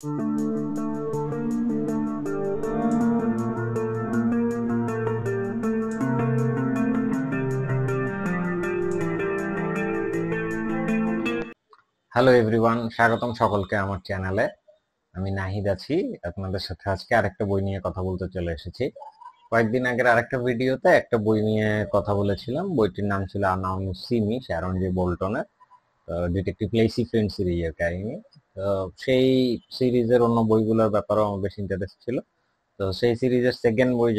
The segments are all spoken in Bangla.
হ্যালো এভরিওয়ান, স্বাগতম সকলকে আমার চ্যানেলে। আমি নাহিদ আছি আপনাদের সাথে। আজকে আরেকটা বই নিয়ে কথা বলতে চলে এসেছি। কয়েকদিন আগের আরেকটা ভিডিওতে একটা বই নিয়ে কথা বলেছিলাম। বইটির নাম ছিল now you see me, Sharon J বোল্টনের ডিটেকটিভ লেসি ফ্লিন্ট সিরিজের কাহিনী। তো সেই সিরিজের অন্য বইগুলোর ব্যাপারেও আমার বেশ ইন্টারেস্ট ছিল। তো সেই সিরিজের সেকেন্ড বই,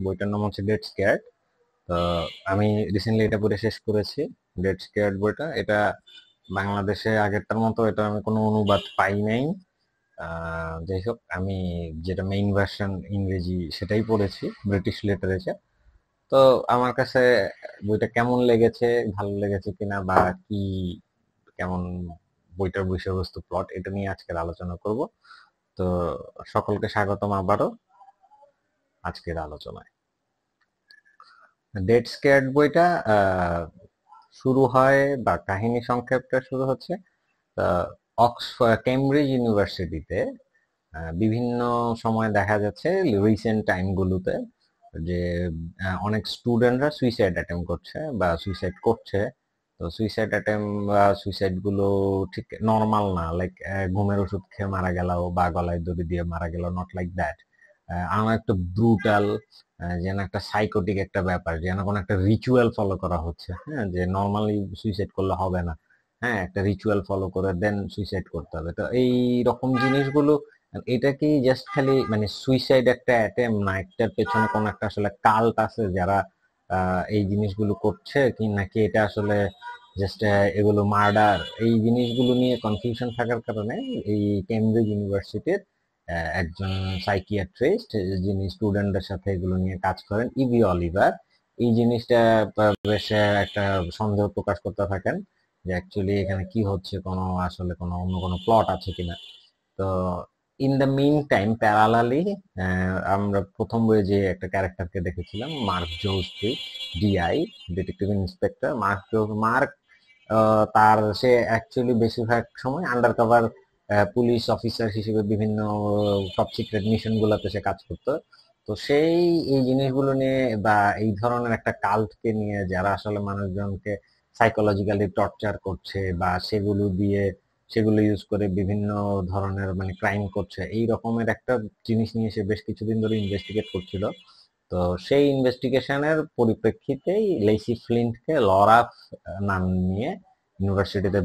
বইটার নাম হচ্ছে ডেড স্কেয়ার্ড। তো আমি রিসেন্টলি এটা পড়ে শেষ করেছি। ডেড স্কেয়ার্ড বইটা, এটা বাংলাদেশে আগেরটার মতো এটা আমি কোনো অনুবাদ পাই নাই। যাই হোক, আমি যেটা মেইন ভার্সন ইংরেজি সেটাই পড়েছি, ব্রিটিশ লিটারেচার। তো আমার কাছে বইটা কেমন লেগেছে, ভালো লেগেছে কিনা, বা কি কেমন বইটার বিষয়বস্তু, প্লট, এটা নিয়ে আজকের আলোচনা করব। তো সকলকে স্বাগতম আবারও আজকের আলোচনায়। ডেড স্কেয়ার্ড বইটা শুরু হয়, বা কাহিনী সংক্ষেপটা শুরু হচ্ছে অক্সফোর্ড কেমব্রিজ ইউনিভার্সিটিতে। বিভিন্ন সময় দেখা যাচ্ছে রিসেন্ট টাইমগুলোতে যে অনেক স্টুডেন্টরা সুইসাইড অ্যাটেম্প করছে বা সুইসাইড করছে। তো সুইসাইড অ্যাটেম্প বা সুইসাইড গুলো ঠিক নর্মাল না, লাইক ঘুমের ওষুধ খেয়ে মারা গেল বা গলায় দড়ি দিয়ে মারা গেল, নট লাইক দ্যাট। আমার একটা ব্রুটাল, যেন একটা সাইকোটিক একটা ব্যাপার, যেন কোনো একটা রিচুয়াল ফলো করা হচ্ছে। হ্যাঁ, যে নর্মালি সুইসাইড করলে হবে না, হ্যাঁ একটা রিচুয়াল ফলো করে দেন সুইসাইড করতে হবে। তো এই রকম জিনিসগুলো, এটা কি জাস্ট খালি মানে সুইসাইড একটা অ্যাটেম্প, না একটার পেছনে কোনো একটা আসলে কাল্ট আছে যারা এই জিনিসগুলো করছে, কি নাকি এটা আসলে জাস্ট এগুলো মার্ডার? এই জিনিসগুলো নিয়ে কনফিউশন থাকার কারণে এই কেমব্রিজ ইউনিভার্সিটির একজন সাইকিয়াট্রিস্ট, যিনি স্টুডেন্টদের সাথে এগুলো নিয়ে কাজ করেন, ইভি অলিভার, এই জিনিসটা বেশ একটা সন্দেহ প্রকাশ করতে থাকেন যে অ্যাকচুয়ালি এখানে কি হচ্ছে, কোনো আসলে কোনো অন্য কোনো প্লট আছে কিনা। তো in the mean time parallelly আমরা প্রথম বইয়ে যে একটা ক্যারেক্টারকে দেখেছিলাম, Mark Joesbury, DI, detective inspector Mark. তার সে অ্যাকচুয়ালি বেশিরভাগ সময় আন্ডার কভার পুলিশ অফিসার হিসেবে বিভিন্ন টপ সিক্রেট মিশন গুলাতে সে কাজ করতো। তো সেই এই জিনিসগুলো নিয়ে বা এই ধরনের একটা কাল্টকে নিয়ে, যারা আসলে মানুষজনকে সাইকোলজিক্যালি টর্চার করছে বা সেগুলো ইউজ করে বিভিন্ন ধরনের মানে ক্রাইম করছে, এই রকমের একটা জিনিস নিয়ে সে বেশ কিছুদিন ধরে ইনভেস্টিগেট করছিল। তো সেই ইনভেস্টিগেশনের পরিপ্রেক্ষিতেই লেসি ফ্লিন্টকে লরা নাম নিয়ে ইউনিভার্সিটিতে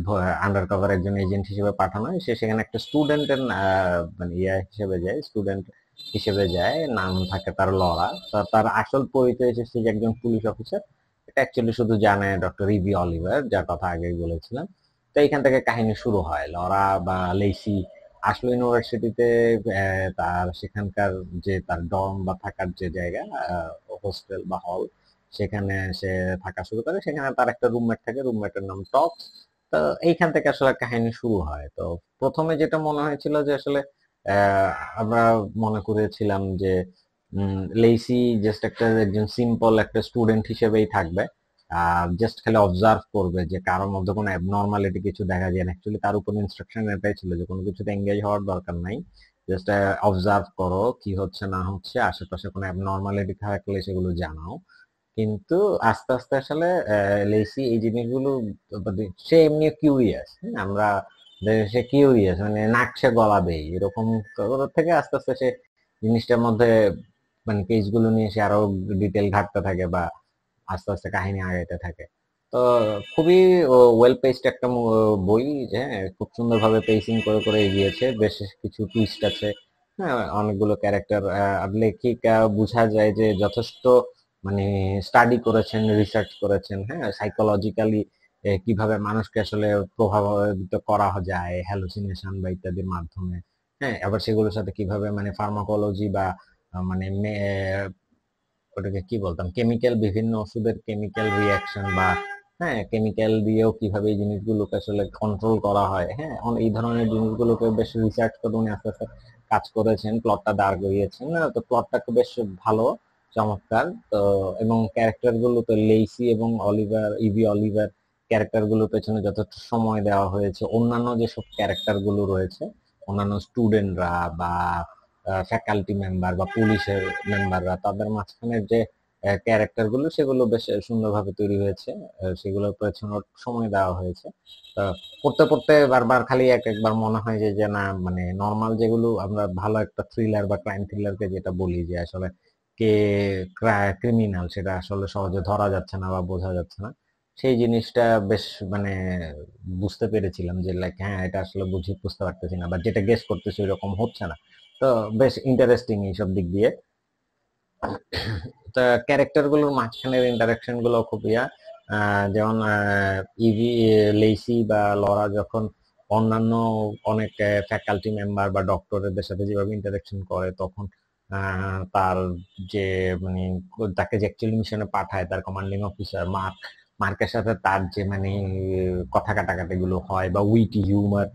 আন্ডার কভার একজন এজেন্ট হিসেবে পাঠানো হয়। সে সেখানে একটা স্টুডেন্টের মানে স্টুডেন্ট হিসেবে যায়, নাম থাকে তার লরা। তার আসল পরিচয় হচ্ছে যে একজন পুলিশ অফিসার। এটা অ্যাকচুয়ালি শুধু জানে ডক্টর ইভি অলিভার, যার কথা আগেই বলেছিলাম। তো এইখান থেকে কাহিনী শুরু হয়। লরা বা লেসি আসলো ইউনিভার্সিটিতে, তার সেখানকার যে তার ডর্ম বা থাকার যে জায়গা, হোস্টেল বা হল, সেখানে সে থাকা শুরু করে। সেখানে তার একটা রুমমেট থাকে, রুমমেটের নাম টক্স। তো এইখান থেকে আসলে কাহিনী শুরু হয়। তো প্রথমে যেটা মনে হয়েছিল যে আসলে আহ, আমরা মনে করেছিলাম যে লেইসি জাস্ট একজন সিম্পল একটা স্টুডেন্ট হিসেবেই থাকবে, জাস্ট খালি অবজার্ভ করবে যে কারোর মধ্যে কোনো অ্যাবনর্মালিটি কিছু দেখা যায় না। অ্যাকচুয়ালি তার উপর ইনস্ট্রাকশন এটাই ছিল যে কোনো কিছুতে এঙ্গেজ হওয়ার দরকার নাই, জাস্ট অবজার্ভ করো কি হচ্ছে না হচ্ছে, আশেপাশে কোনো অ্যাবনর্মালিটি থাকলে সেগুলো জানাও। কিন্তু আস্তে আস্তে আসলে লেসি এই জিনিসগুলো, সে এমনি কিউরিয়াস, আমরা সে কিউরিয়াস মানে নাকশে গলাবে এরকম থেকে আস্তে আস্তে সে জিনিসটার মধ্যে মানে পেজগুলো নিয়ে সে আরো ডিটেল ঘাটতে থাকে বা আস্তে আস্তে কাহিনী আগাইতে থাকে। তো খুবই ওয়েল পেসড একটা বই, যে খুব সুন্দরভাবে পেসিং করে করে এগিয়েছে, বেশ কিছু টুইস্ট আছে। হ্যাঁ, অনেকগুলো ক্যারেক্টার, লেখিকা বোঝা যায় যে যথেষ্ট মানে স্টাডি করেছেন, রিসার্চ করেছেন। হ্যাঁ, সাইকোলজিক্যালি কিভাবে মানুষকে আসলে প্রভাবিত করা যায় হ্যালুসিনেশন বা ইত্যাদির মাধ্যমে। হ্যাঁ, আবার সেগুলোর সাথে কিভাবে মানে ফার্মাকোলজি বা মানে ওটাকে কি বলতাম, কেমিক্যাল, বিভিন্ন ওষুধের কেমিক্যাল রিয়াকশন বা হ্যাঁ কেমিক্যাল দিয়েও কিভাবে এই জিনিসগুলোকে আসলে কন্ট্রোল করা হয়। হ্যাঁ, এই ধরনের জিনিসগুলোকে বেশ রিসার্চ করে উনি আস্তে আস্তে কাজ করেছেন, প্লটটা দাঁড় করিয়েছেন। তো প্লটটা বেশ ভালো, চমৎকার। তো এবং ক্যারেক্টার গুলো তো লেইসি এবং ইভি অলিভার ক্যারেক্টার গুলোর পেছনে যথেষ্ট সময় দেওয়া হয়েছে। অন্যান্য যেসব ক্যারেক্টার গুলো রয়েছে অন্যান্য স্টুডেন্টরা বা ফ্যাকাল্টি মেম্বার বা পুলিশের মেম্বাররা, তাদের মাঝখানের যে ক্যারেক্টার গুলো সেগুলো বেশ সুন্দরভাবে তৈরি হয়েছে। সেগুলোর পেছনে সময় দেওয়া হয়েছে। পড়তে পড়তে বারবার খালি একবার মনে হয় যে না, মানে নর্মাল যেগুলো আমরা ভালো একটা থ্রিলার বা ক্রাইম থ্রিলারকে যেটা বলি যে আসলে কে ক্রিমিনাল সেটা আসলে সহজে ধরা যাচ্ছে না বা বোঝা যাচ্ছে না, সেই জিনিসটা বেশ মানে বুঝতে পেরেছিলাম যে লাইক হ্যাঁ, এটা আসলে বুঝতে পারতেছি না বা যেটা গেস করতেছি ওইরকম হচ্ছে না। তো বেশ ইন্টারেস্টিং এইসব দিক দিয়ে। তা ক্যারেক্টার গুলোর মাঝখানের ইন্টারাকশন গুলো খুব যেমন ইভি, লেইসি বা লরা যখন অন্যান্য অনেক ফ্যাকাল্টি মেম্বার বা ডক্টরদের সাথে যেভাবে ইন্টারাকশন করে, তখন তার যে মানে তাকে যে অ্যাকচুয়ালি মিশনে পাঠায় তার কমান্ডিং অফিসার মার্কের সাথে তার যে মানে কথা কাটাকাটি গুলো হয় বা উইটি হিউমার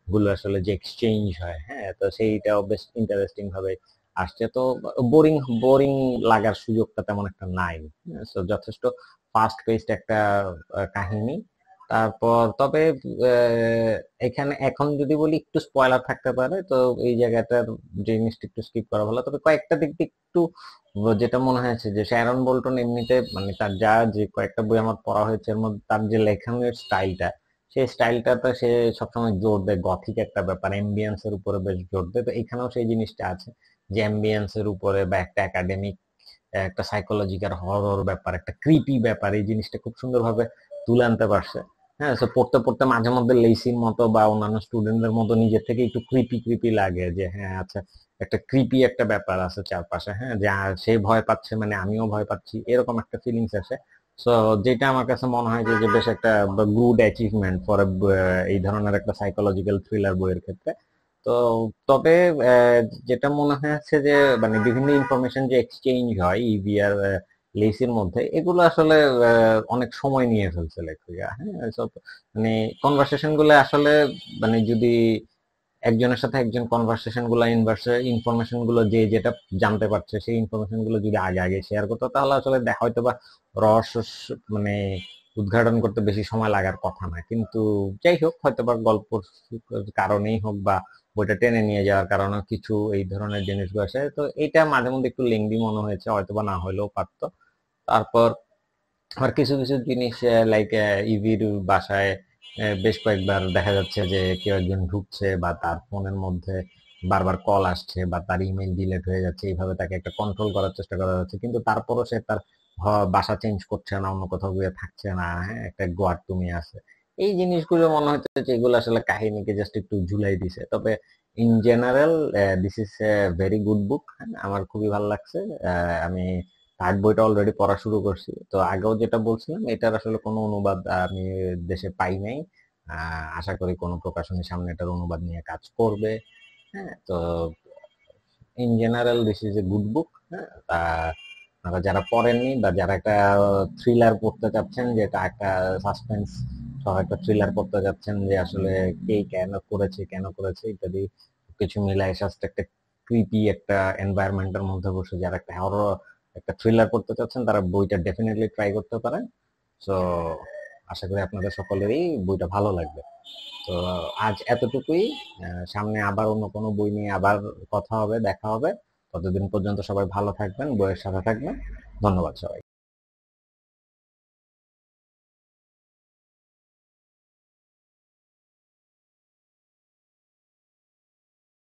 গুলো আসলে যে এক্সচেঞ্জ হয়, হ্যাঁ, তো সেইটাও বেশ ইন্টারেস্টিং ভাবে আসছে। তো বোরিং বোরিং লাগার সুযোগটা তেমন একটা নাই। So, যথেষ্ট ফাস্ট পেসড একটা কাহিনী। তারপর তবে এখানে এখন যদি বলি একটু স্পয়লার থাকতে পারে, তো এই জায়গাটার জিনিসটা একটু স্কিপ করা ভালো। তবে কয়েকটা দিক দিয়ে একটু যেটা মনে হয়েছে যে শ্যারন বোল্টন এমনিতে মানে তার যা যে কয়েকটা বই আমার পড়া হয়েছে এর মধ্যে তার যে লেখনের স্টাইলটা, সেই স্টাইলটাতে সে সবসময় জোর দেয় গথিক একটা ব্যাপার, অ্যাম্বিয়েন্স এর উপরে বেশ জোর দেয়। তো এখানেও সেই জিনিসটা আছে যে অ্যাম্বিয়েন্স এর উপরে বা একটা একাডেমিক, একটা সাইকোলজিক্যাল হরর ব্যাপার, একটা ক্রিপি ব্যাপার, এই জিনিসটা খুব সুন্দরভাবে তুলে আনতে পারছে। হ্যাঁ, তো পড়তে পড়তে মাঝে মধ্যে লেইসির মতো বা অন্যান্য স্টুডেন্টদের মতো নিজের থেকে একটু ক্রিপি ক্রিপি লাগে যে হ্যাঁ আচ্ছা, একটা ক্রিপি একটা ব্যাপার আছে চারপাশে, হ্যাঁ, যে সে ভয় পাচ্ছে মানে আমিও ভয় পাচ্ছি, এরকম একটা ফিলিংস আসে। সো যেটা আমার কাছে মনে হয় যে বেশ একটা গুড অ্যাচিভমেন্ট ফর এই ধরনের একটা সাইকোলজিক্যাল থ্রিলার বইয়ের ক্ষেত্রে। তো তবে যেটা মনে হয়েছে যে মানে বিভিন্ন ইনফরমেশন যে এক্সচেঞ্জ হয় ইভি আর লেসির মধ্যে, এগুলো আসলে অনেক সময় নিয়ে ফেলছে লেখিকা। হ্যাঁ, সব মানে কনভারসেশন গুলো আসলে মানে যদি একজনের সাথে একজন কনভারসেশন গুলো ইনফরমেশন গুলো যে যেটা জানতে পারছে সেই ইনফরমেশন গুলো যদি আগে আগে শেয়ার করতো, তাহলে আসলে দেখা হয়তো বা রহস্য মানে উদ্ঘাটন করতে বেশি সময় লাগার কথা না। কিন্তু যাই হোক, হয়তো বা গল্পর কারণেই হোক বা বইটা টেনে নিয়ে যাওয়ার কারণে কিছু এই ধরনের জিনিসগুলো আসে, তো এইটা মাঝে মধ্যে একটু লেংদি মনে হয়েছে, হয়তো বা না হইলেও পারতো। তারপর আর কিছু কিছু জিনিস লাইক ইভির বাসায় বেশ কয়েকবার দেখা যাচ্ছে যে কেউ একজন ঢুকছে বা তার ফোনের মধ্যে বারবার কল আসছে বা তার ইমেল ডিলেট হয়ে যাচ্ছে, এইভাবে তাকে একটা কন্ট্রোল করার চেষ্টা করা যাচ্ছে, কিন্তু তারপরও সে তার বাসা চেঞ্জ করছে না, অন্য কোথাও গিয়ে থাকছে না, হ্যাঁ, একটা গোয়ার তুমি আছে। এই জিনিসগুলো মনে হচ্ছে যে এগুলো আসলে কাহিনীকে জাস্ট একটু ঝুলাই দিছে। তবে in general this is a very good বুক। আমার খুবই ভালো লাগছে। আমি থার্ড বইটা অলরেডি পড়া শুরু করছি। তো আগেও যেটা বলছিলাম, এটার আসলে কোনো অনুবাদ আমি দেশে পাই নাই। আশা করি কোনো প্রকাশনীর সামনে এটার অনুবাদ নিয়ে কাজ করবে। হ্যাঁ, তো in general this is a good বুক। হ্যাঁ, আপনারা যারা পড়েননি বা যারা একটা থ্রিলার পড়তে চাচ্ছেন, যেটা একটা সাসপেন্স সহ একটা থ্রিলার পড়তে চাচ্ছেন যে আসলে কে কেন করেছে ইত্যাদি কিছু মিলায় জাস্ট একটা ক্রিপি একটা এনভায়রনমেন্টের মধ্যে বসে যারা একটা হরর একটা থ্রিলার পড়তে চাচ্ছেন, তারা বইটা ডেফিনেটলি ট্রাই করতে পারেন। সো আশা করি আপনাদের সকলেরই বইটা ভালো লাগবে। তো আজ এতটুকুই। সামনে আবার অন্য কোনো বই নিয়ে আবার কথা হবে, দেখা হবে। ততদিন পর্যন্ত সবাই ভালো থাকবেন, বইয়ের সাথে থাকবেন। ধন্যবাদ সবাই।